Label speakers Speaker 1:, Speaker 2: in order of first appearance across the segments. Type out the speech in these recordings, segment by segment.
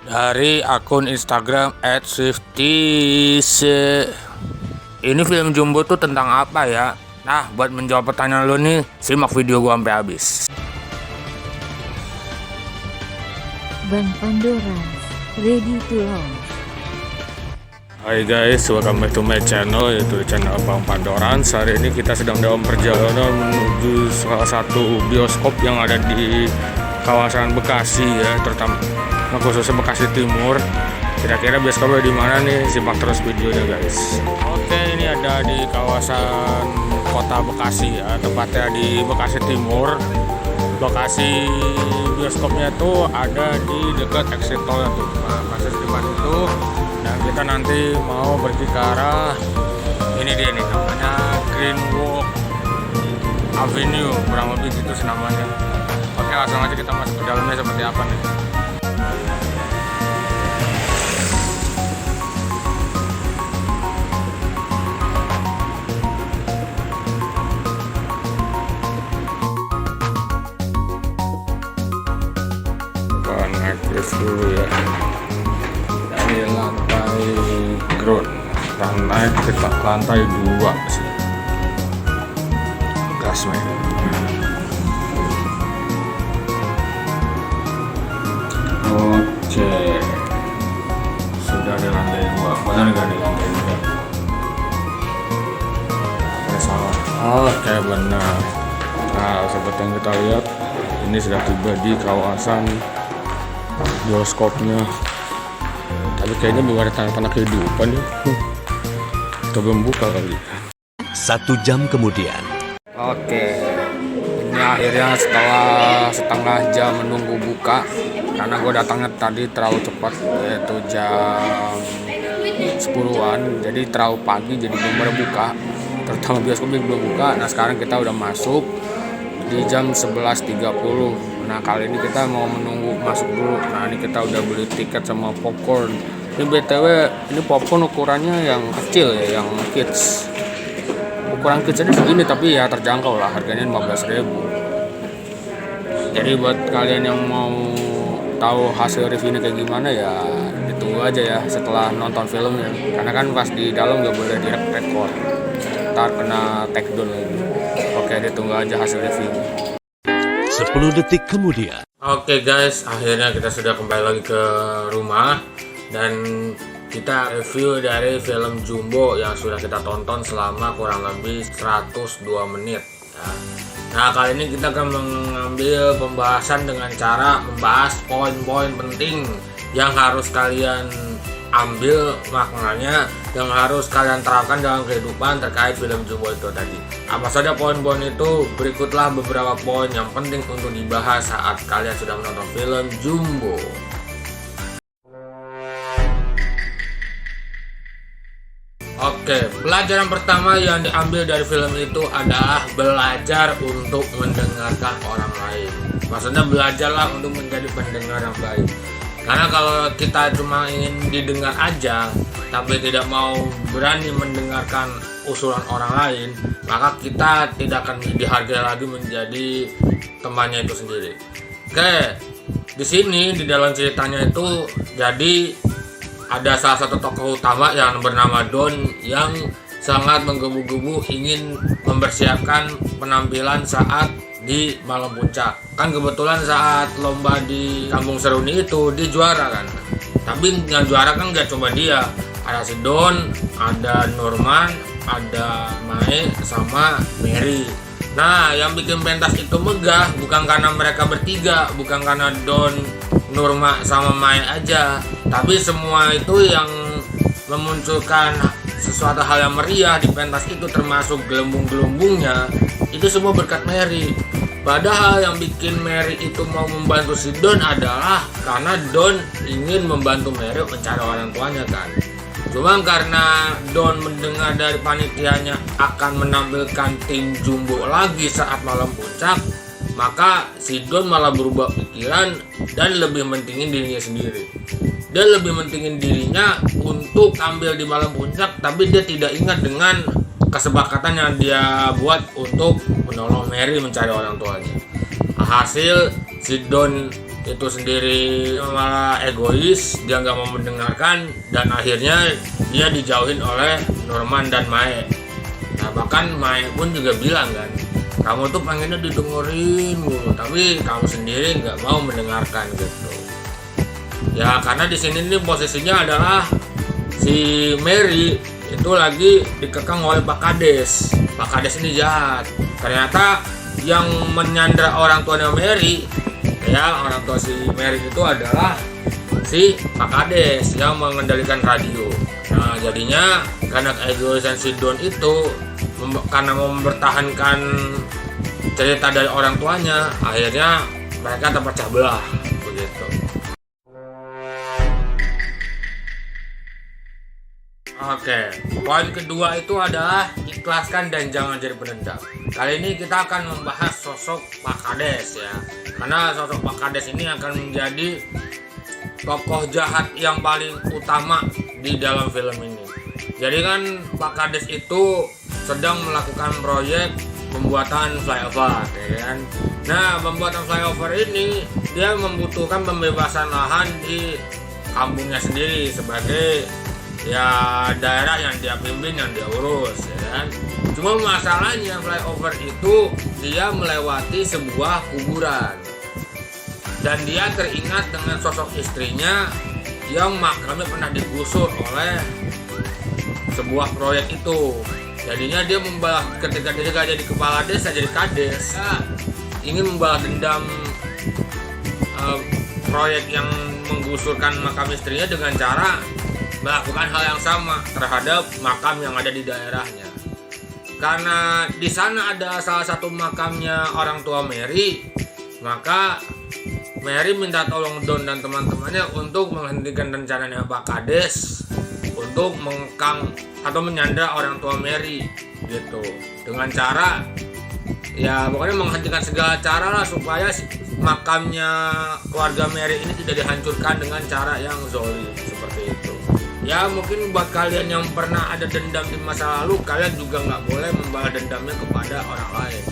Speaker 1: dari akun Instagram @swifties. Ini film Jumbo tuh tentang apa ya? Nah, buat menjawab pertanyaan lo nih, simak video gua sampai habis.
Speaker 2: Bang Pandora, ready to launch.
Speaker 1: Hai guys, welcome back to my channel, yaitu channel Bang Pandorans. Hari ini kita sedang dalam perjalanan menuju salah satu bioskop yang ada di kawasan Bekasi ya, terutama khususnya Bekasi Timur. Kira-kira bioskopnya di mana nih? Simak terus videonya guys. Oke, ini ada di kawasan kota Bekasi ya, tepatnya di Bekasi Timur. Lokasi bioskopnya tuh ada di dekat exit tol tuh. Nah, masih di depan itu. Dan kita nanti mau pergi ke arah ini dia nih, namanya Green Walk Avenue, kurang lebih gitu namanya. Oke, langsung aja kita masuk ke dalamnya seperti apa nih. Naik lift dulu ya. Dari lantai ground, naik kita lantai 2 sih. Gas men. Oke, sudah di lantai 2. Benar nggak di lantai 2? Salah. Oke, benar. Nah, seperti yang kita lihat, ini sudah tiba di kawasan bioskopnya. Tapi kayaknya belum ada tanda-tanda kehidupan ya. Coba membuka kali.
Speaker 3: 1 jam kemudian.
Speaker 1: Oke, ini akhirnya setelah setengah jam menunggu buka, karena gue datangnya tadi terlalu cepat, yaitu jam 10-an, jadi terlalu pagi, jadi belum pada buka. Terutama bioskopnya belum buka. Nah, sekarang kita udah masuk di jam 11.30. Nah, kali ini kita mau menunggu masuk dulu. Nah, ini kita udah beli tiket sama popcorn. Ini BTW, ini popcorn ukurannya yang kecil ya, yang kids. Ukuran kids ini segini, tapi ya terjangkau lah, harganya 15.000. Jadi buat kalian yang mau tahu hasil reviewnya kayak gimana ya, ditunggu aja ya setelah nonton filmnya. Karena kan pas di dalam gak boleh direct-record, ntar kena take down lagi. Oke, ditunggu aja hasil reviewnya.
Speaker 3: 10 detik kemudian.
Speaker 1: Oke guys, akhirnya kita sudah kembali lagi ke rumah dan kita review dari film Jumbo yang sudah kita tonton selama kurang lebih 102 menit ya. Nah, kali ini kita akan mengambil pembahasan dengan cara membahas poin-poin penting yang harus kalian ambil maknanya, yang harus kalian terapkan dalam kehidupan terkait film Jumbo itu tadi. Apa saja poin-poin itu? Berikutlah beberapa poin yang penting untuk dibahas saat kalian sudah menonton film Jumbo. Oke, pelajaran pertama yang diambil dari film itu adalah belajar untuk mendengarkan orang lain. Maksudnya belajarlah untuk menjadi pendengar yang baik. Karena kalau kita cuma ingin didengar aja, tapi tidak mau berani mendengarkan usulan orang lain, maka kita tidak akan dihargai lagi menjadi temannya itu sendiri. Oke, di sini di dalam ceritanya itu jadi ada salah satu tokoh utama yang bernama Don yang sangat menggebu-gebu ingin mempersiapkan penampilan saat di malam puncak. Kan kebetulan saat lomba di Kampung Seruni itu dia juara kan. Tapi yang juara kan gak cuma dia, ada si Don, ada Norman, ada Mae sama Mary. Nah, yang bikin pentas itu megah bukan karena mereka bertiga, bukan karena Don, Norma sama Mae aja, tapi semua itu yang memunculkan sesuatu hal yang meriah di pentas itu, termasuk gelembung-gelembungnya, itu semua berkat Mary. Padahal yang bikin Mary itu mau membantu si Don adalah karena Don ingin membantu Mary mencari orang tuanya kan. Cuma karena Don mendengar dari panitianya akan menampilkan tim Jumbo lagi saat malam puncak, maka si Don malah berubah pikiran dan lebih mentingin dirinya sendiri. Dia lebih mentingin dirinya untuk tampil di malam puncak, tapi dia tidak ingat dengan kesepakatan yang dia buat untuk menolong Mary mencari orang tuanya. Hasil si Don itu sendiri malah egois, dia nggak mau mendengarkan, dan akhirnya dia dijauhin oleh Norman dan Mae. Nah bahkan Mae pun juga bilang kan, kamu tuh pengennya didengerin mulu, tapi kamu sendiri nggak mau mendengarkan gitu. Ya karena di sini nih posisinya adalah si Mary itu lagi dikekang oleh Pak Kades. Pak Kades ini jahat. Ternyata yang menyandra orang tuanya Mary, ya orang tua si Mary itu adalah si Pak Kades yang mengendalikan radio. Nah jadinya karena keegoisan si Don itu, karena mau mempertahankan cerita dari orang tuanya, akhirnya mereka terpecah belah begitu. Oke, poin kedua itu adalah ikhlaskan dan jangan jadi pendendam. Kali ini kita akan membahas sosok Pak Kades ya, karena sosok Pak Kades ini akan menjadi tokoh jahat yang paling utama di dalam film ini. Jadi kan Pak Kades itu sedang melakukan proyek pembuatan flyover, ya kan? Nah, pembuatan flyover ini dia membutuhkan pembebasan lahan di kampungnya sendiri sebagai ya daerah yang dia pimpin, yang dia urus, ya kan? Cuma masalahnya flyover itu dia melewati sebuah kuburan, dan dia teringat dengan sosok istrinya yang makamnya pernah digusur oleh sebuah proyek itu. Jadinya dia membalas, ketika dia gak jadi kepala desa, jadi kades, ya, ingin membalas dendam proyek yang menggusurkan makam istrinya dengan cara melakukan hal yang sama terhadap makam yang ada di daerahnya. Karena di sana ada salah satu makamnya orang tua Mary, maka Mary minta tolong Don dan teman-temannya untuk menghentikan rencananya Pak Kades untuk mengekang atau menyandra orang tua Mary gitu, dengan cara ya pokoknya menghentikan segala cara lah supaya makamnya keluarga Mary ini tidak dihancurkan dengan cara yang zalim seperti itu. Ya mungkin buat kalian yang pernah ada dendam di masa lalu, kalian juga nggak boleh membalas dendamnya kepada orang lain.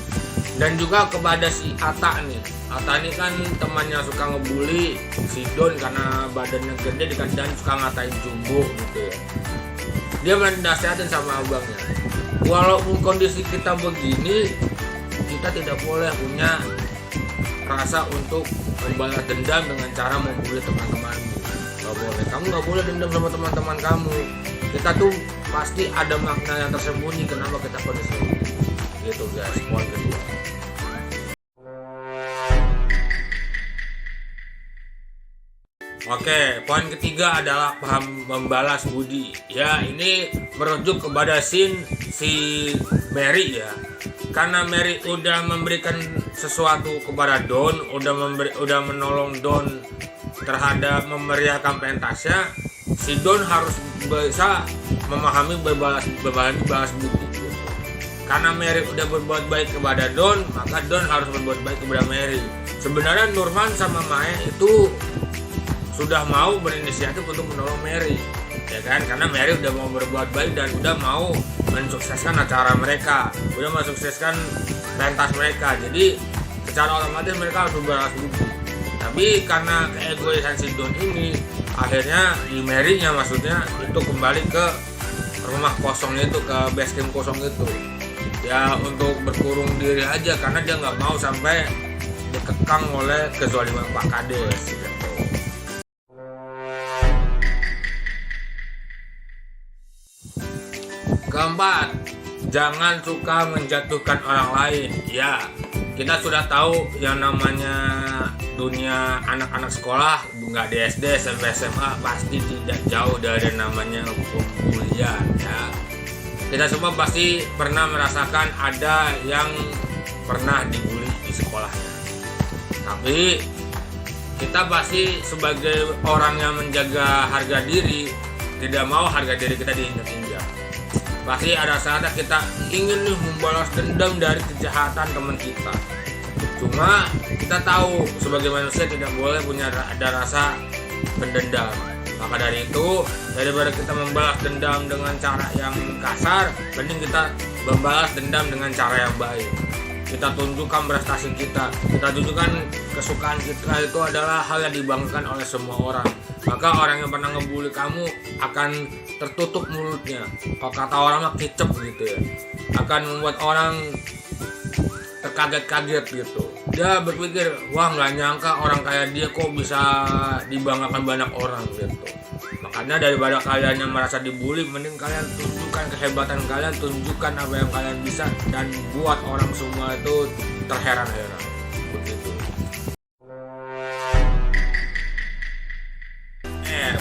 Speaker 1: Dan juga kepada si Atta nih. Atta ini kan temannya suka ngebully si Don karena badannya gede dan suka ngatain Jumbo gitu ya. Dia menasihatin sama abangnya, walaupun kondisi kita begini, kita tidak boleh punya rasa untuk membalas dendam dengan cara membuli teman-temanmu. Gak boleh, kamu gak boleh dendam sama teman-teman kamu. Kita tuh pasti ada makna yang tersembunyi kenapa kita pada sini. Gitu guys, poin kedua. Oke, poin ketiga adalah paham membalas budi. Ya, ini merujuk kepada scene si Mary ya. Karena Mary udah memberikan sesuatu kepada Don, udah menolong Don terhadap memeriahkan pentasnya, si Don harus bisa memahami balas budi. Karena Mary udah berbuat baik kepada Don, maka Don harus berbuat baik kepada Mary. Sebenarnya Norman sama Mae itu sudah mau berinisiatif untuk menolong Mary, ya kan? Karena Mary udah mau berbuat baik dan udah mau mensukseskan acara mereka, udah mensukseskan pentas mereka. Jadi secara otomatis mereka harus berbalas budi. Tapi karena keegoisan si Don ini, akhirnya di Mary-nya maksudnya itu kembali ke rumah kosongnya itu, ke base camp kosong itu. Ya untuk berkurung diri aja karena dia nggak mau sampai dikekang oleh kezaliman Pak Kades. Gitu. Keempat, jangan suka menjatuhkan orang lain. Ya, kita sudah tahu yang namanya dunia anak-anak sekolah, nggak di SD, SMP, SMA, pasti tidak jauh dari namanya pembulian ya. Kita semua pasti pernah merasakan ada yang pernah dibully di sekolahnya. Tapi kita pasti sebagai orang yang menjaga harga diri, tidak mau harga diri kita diinjak-injak. Pasti ada saatnya kita ingin nih membalas dendam dari kejahatan teman kita. Cuma kita tahu sebagai manusia tidak boleh punya ada rasa pendendam. Maka dari itu, daripada kita membalas dendam dengan cara yang kasar, mending kita membalas dendam dengan cara yang baik. kita tunjukkan prestasi kita tunjukkan kesukaan kita, itu adalah hal yang dibanggakan oleh semua orang. Maka orang yang pernah ngebully kamu akan tertutup mulutnya, kalau kata orang mah kicep gitu ya, akan membuat orang terkaget-kaget gitu. Dia berpikir, wah nggak nyangka orang kayak dia kok bisa dibanggakan banyak orang gitu. Makanya daripada kalian yang merasa dibully, mending kalian tunjukkan kehebatan kalian, tunjukkan apa yang kalian bisa, dan buat orang semua itu terheran-heran. Begitu.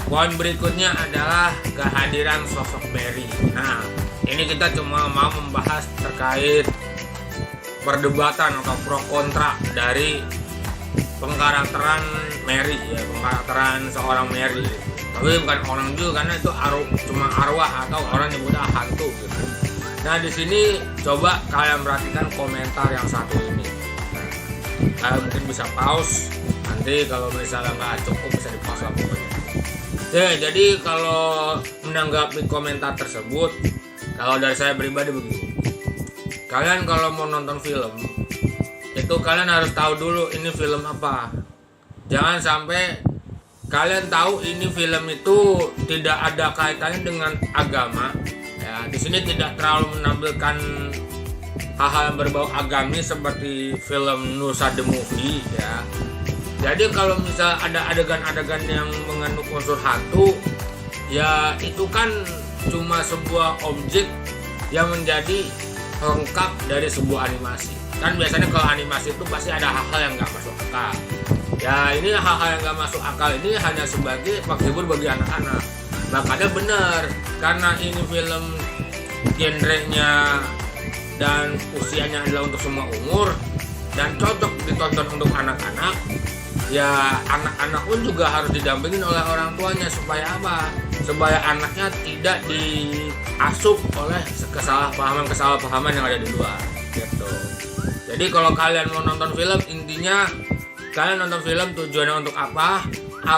Speaker 1: Poin berikutnya adalah kehadiran sosok Mary. Nah, ini kita cuma mau membahas terkait perdebatan atau pro kontra dari pengkarakteran Mary ya, pengkarakteran seorang Mary. Tapi bukan orang juga, karena itu cuma arwah atau orang yang udah hantu gitu. Nah, di sini coba kalian perhatikan komentar yang satu ini. Nah, kalian mungkin bisa pause, nanti kalau misalnya nggak cukup bisa di pause lah pokoknya. Jadi kalau menanggapi komentar tersebut, kalau dari saya pribadi begini. Kalian kalau mau nonton film, itu kalian harus tahu dulu ini film apa. Jangan sampai kalian tahu ini film itu tidak ada kaitannya dengan agama. Ya, di sini tidak terlalu menampilkan hal-hal yang berbau agamis seperti film Nusa The Movie ya. Jadi kalau misal ada adegan-adegan yang mengandung unsur hantu, ya itu kan cuma sebuah objek yang menjadi lengkap dari sebuah animasi. Kan biasanya kalau animasi itu pasti ada hal-hal yang nggak masuk akal. Ya ini hal-hal yang nggak masuk akal ini hanya sebagai penghibur bagi anak-anak. Makanya benar, karena ini film genrenya dan usianya adalah untuk semua umur dan cocok ditonton untuk anak-anak. Ya anak-anak pun juga harus didampingin oleh orang tuanya supaya apa? Supaya anaknya tidak diasup oleh kesalahpahaman yang ada di luar gitu. Jadi kalau kalian mau nonton film, intinya kalian nonton film tujuannya untuk apa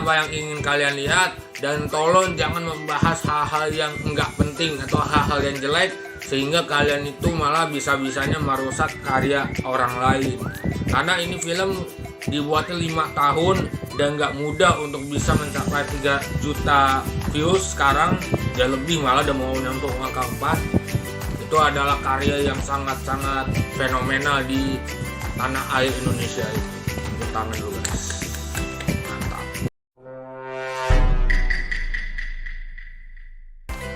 Speaker 1: yang ingin kalian lihat, dan tolong jangan membahas hal-hal yang enggak penting atau hal-hal yang jelek sehingga kalian itu malah bisa-bisanya merusak karya orang lain. Karena ini film dibuatnya 5 tahun dan nggak mudah untuk bisa mencapai 3 juta views sekarang, ya lebih malah udah mau nyentuh angka 4. Itu adalah karya yang sangat-sangat fenomenal di tanah air Indonesia ini. Tepuk tangan dulu guys, mantap.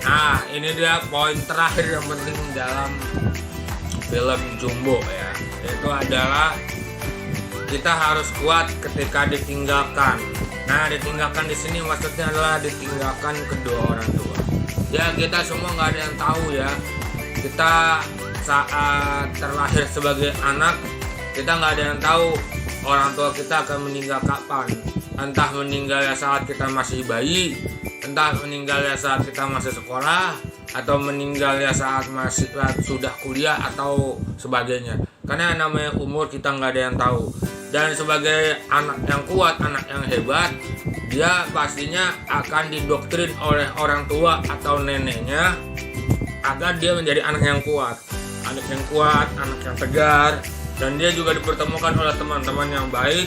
Speaker 1: Nah, ini dia poin terakhir yang penting dalam film Jumbo ya, yaitu adalah kita harus kuat ketika ditinggalkan. Nah, ditinggalkan di sini maksudnya adalah ditinggalkan kedua orang tua. Ya, kita semua nggak ada yang tahu ya. Kita saat terlahir sebagai anak, kita nggak ada yang tahu orang tua kita akan meninggal kapan. Entah meninggalnya saat kita masih bayi, entah meninggalnya saat kita masih sekolah, atau meninggalnya saat sudah kuliah atau sebagainya. Karena namanya umur kita nggak ada yang tahu. Dan sebagai anak yang kuat, anak yang hebat, dia pastinya akan didoktrin oleh orang tua atau neneknya agar dia menjadi anak yang kuat, anak yang tegar, dan dia juga dipertemukan oleh teman-teman yang baik,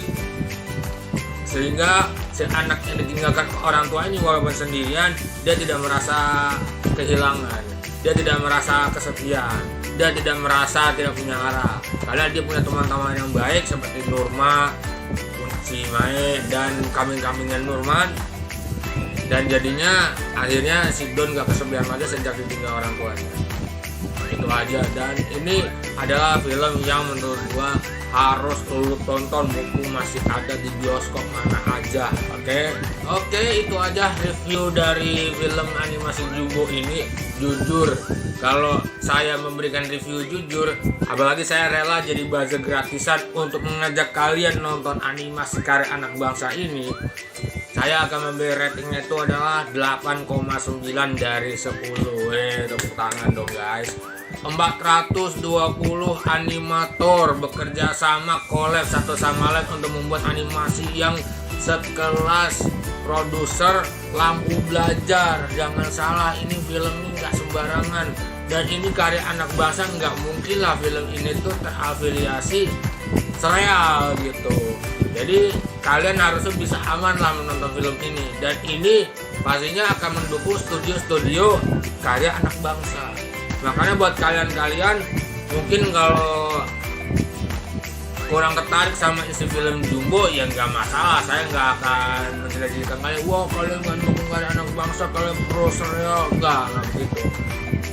Speaker 1: sehingga si anak yang ditinggalkan orang tua ini walaupun sendirian, dia tidak merasa kehilangan, dia tidak merasa kesepian, dia tidak merasa tidak punya arah, karena dia punya teman-teman yang baik seperti Nurma, si Mae, dan kambing-kambingan Nurman. Dan jadinya akhirnya si Don gak kesepian lagi sejak ditinggal orang tuanya. Itu aja, dan ini adalah film yang menurut gua harus lu tonton, mumpung masih ada di bioskop mana aja. Oke, itu aja review dari film animasi Jumbo ini. Jujur, kalau saya memberikan review jujur, apalagi saya rela jadi buzzer gratisan untuk mengajak kalian nonton animasi karya anak bangsa ini, saya akan memberi ratingnya itu adalah 8,9 dari 10. Tepuk tangan dong guys. 420 animator bekerja sama collab satu sama lain untuk membuat animasi yang sekelas produser Lampu Belajar. Jangan salah, ini film ini nggak sembarangan. dan ini karya anak bangsa, nggak mungkin lah film ini tuh terafiliasi serial gitu. Jadi kalian harusnya bisa aman lah menonton film ini, dan ini pastinya akan mendukung studio-studio karya anak bangsa. Makanya buat kalian-kalian mungkin kalau kurang tertarik sama isi film Jumbo ya nggak masalah, saya nggak akan menjelek-jelekan kalian, wah kalian nggak dukung karya anak bangsa, kalian pro serial, nggak gitu.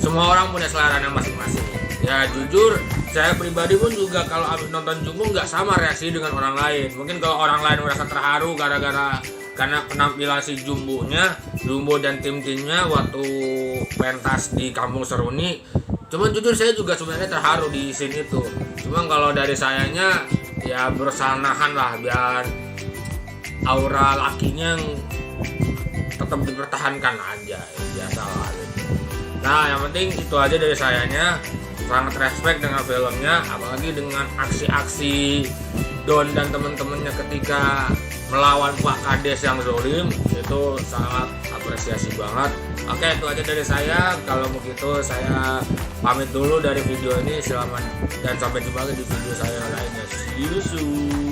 Speaker 1: Semua orang punya selera masing-masing. Ya jujur, saya pribadi pun juga kalau habis nonton Jumbo nggak sama reaksi dengan orang lain. Mungkin kalau orang lain merasa terharu karena penampilan si Jumbo dan tim-timnya waktu pentas di Kampung Seruni. Cuman jujur saya juga sebenarnya terharu di scene itu. Cuman kalau dari sayanya ya berusaha nahan lah biar aura lakinya tetap dipertahankan aja, biasa lah gitu. Nah yang penting itu aja dari sayanya. Sangat respect dengan filmnya, apalagi dengan aksi-aksi Don dan teman-temannya ketika melawan Pak Kades yang zolim, itu sangat apresiasi banget. Oke, itu aja dari saya. Kalau begitu saya pamit dulu dari video ini. Selamat dan sampai jumpa lagi di video saya lainnya. See you soon.